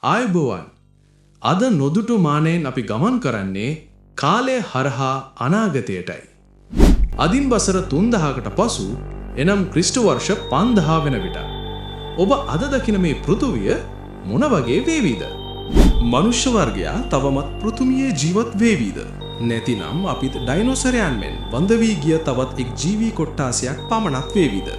ආයුබෝවන්. අද නොදුටු මානයෙන් අපි ගමන් කරන්නේ කාලය හරහා අනාගතයටයි. අදින් වසර 3000කට පසු එනම් ක්‍රිස්තු වර්ෂ 5000 වෙන විට ඔබ අද දකින මේ පෘථුවිය මොන වගේ වේවිද? මනුෂ්‍ය වර්ගයා තවමත් පෘථුවියේ ජීවත් වේවිද? නැතිනම් අපිත් ඩයිනෝසරයන් මෙන් වඳ වී ගිය තවත් එක් ජීවී කොට්ටාසයක් පමණක් වේවිද?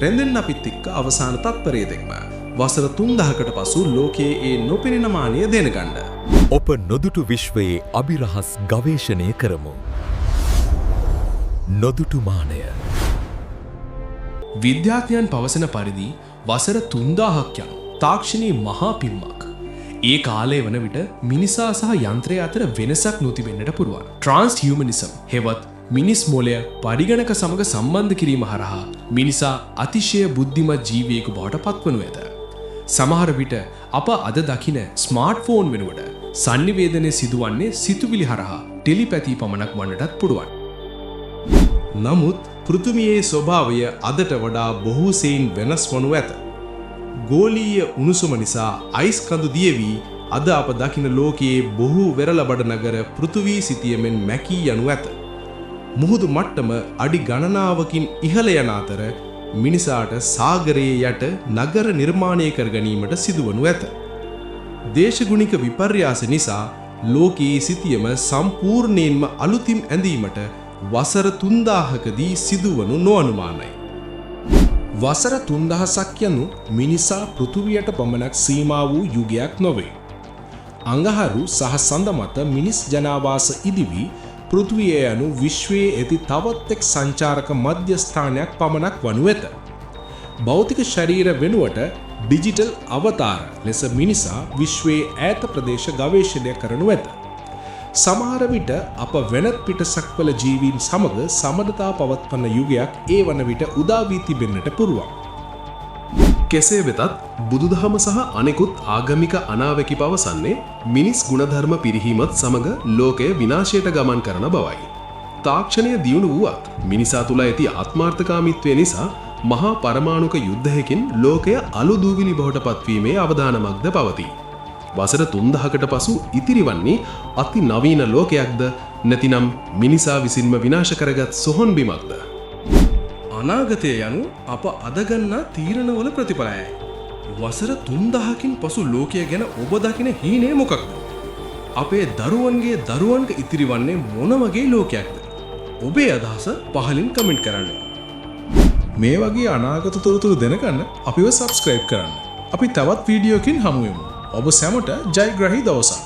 රැඳෙන්න අපිත් එක්ක අවසාන තත්පරයේ දෙක්ම වසර 3000කට පසු ලෝකයේ ඒ නොපෙනෙන මානය දැනගන්න. ඔප නොදුටු විශ්වයේ අභිරහස් ගවේෂණය කරමු. නොදුටු මානය. විද්‍යාඥයන් පවසන පරිදි වසර 3000ක් යන තාක්ෂණයේ මහා පිම්මක්. ඒ කාලය වන විට මිනිසා සහ යන්ත්‍රය අතර වෙනසක් නොතිබෙන්නට පුරුවන්. ට්‍රාන්ස්හියුමනිසම් හෙවත් මිනිස් මොලය පරිගණක සමග සම්බන්ධ කිරීම හරහා මිනිසා අතිශය බුද්ධිමත් ජීවියෙකු බවට පත්වනු ඇත. සමහර විට අප අද දකින ස්මාර්ට්ෆෝන් වෙනුවට සංනිවේදනය සිදුවන්නේ සිතුවිලි හරහා ටෙලිපැති පමණක් වන්නටත් පුළුවන්. නමුත් පෘථිවියේ ස්වභාවය අදට වඩා බොහෝ සෙයින් වෙනස් වනු ඇත. ගෝලීය උණුසුම නිසා අයිස් කඳු දියවී අද අප දකින ලෝකයේ බොහෝ වෙරළබඩ නගර පෘථිවී සිතියමෙන් මැකී යනු ඇත. මුහුදු මට්ටම අඩි ගණනාවකින් ඉහළ යන අතර මිනිසාට සාගරයේ යට නගර නිර්මාණය කර ගැනීමට සිදුවනු ඇත. දේශගුණික විපර්යාස නිසා ලෝකයේ සිතියම සම්පූර්ණයෙන්ම අලුතින් ඇඳීමට වසර 3000කදී සිදුවනු නොඅනුමානයි. වසර 3000ක් යනු මිනිසා පෘථුවියට පමණක් සීමා වූ යුගයක් නොවේ. අඟහරු සහ සඳ මත මිනිස් ජනාවාස ඉදිවි පෘථුවිය යනු විශ්වයේ ඇති තවත් එක් සංචාරක මධ්‍යස්ථානයක් පමණක් වනු ඇත. භෞතික ශරීර වෙනුවට ඩිජිටල් අවතාර ලෙස මිනිසා විශ්වයේ ඈත ප්‍රදේශ ගවේෂණය කරනු ඇත. සමහර විට අප වෙනත් පිටසක්වල ජීවීන් සමග සමනතා පවත්වන යුගයක් ඒ වන විට උදා වී තිබෙන්නට පුරුවන්. කෙසේ වෙතත් බුදුදහම සහ අනෙකුත් ආගමික අනාවැකි පවසන්නේ මිනිස් ගුණධර්ම පිරිහීමත් සමග ලෝකය විනාශයට ගමන් කරන බවයි. තාක්ෂණය දියුණු වුවත් මිනිසා තුළ ඇති ආත්මාර්ථකාමීත්වය නිසා මහා පරමාණුක යුද්ධයකින් ලෝකය අලු දූවිලි බවට පත්වීමේ අවදානමක්ද පවතී. වසර 3000කට පසු ඉතිරි වන්නේ අති නවීන ලෝකයක්ද නැතිනම් මිනිසා විසින්ම විනාශ කරගත් සොහොන් බිමක්ද? අනාගතය යනු අප අදගන්නා තීරණවල ප්‍රතිඵලයයි. වසර 3000කින් පසු ලෝකය ගැන ඔබ දකින හීනය මොකක්ද? අපේ දරුවන්ගේ දරුවන්ට ඉතිරි වන්නේ මොන වගේ ලෝකයක්ද? ඔබේ අදහස පහලින් කමෙන්ට් කරන්න. මේ වගේ අනාගත තොරතුරු දැනගන්න අපිව සබ්ස්ක්‍රයිබ් කරන්න. අපි තවත් වීඩියෝකින් හමු වෙමු. ඔබ සැමට ජයග්‍රහී දවසක්.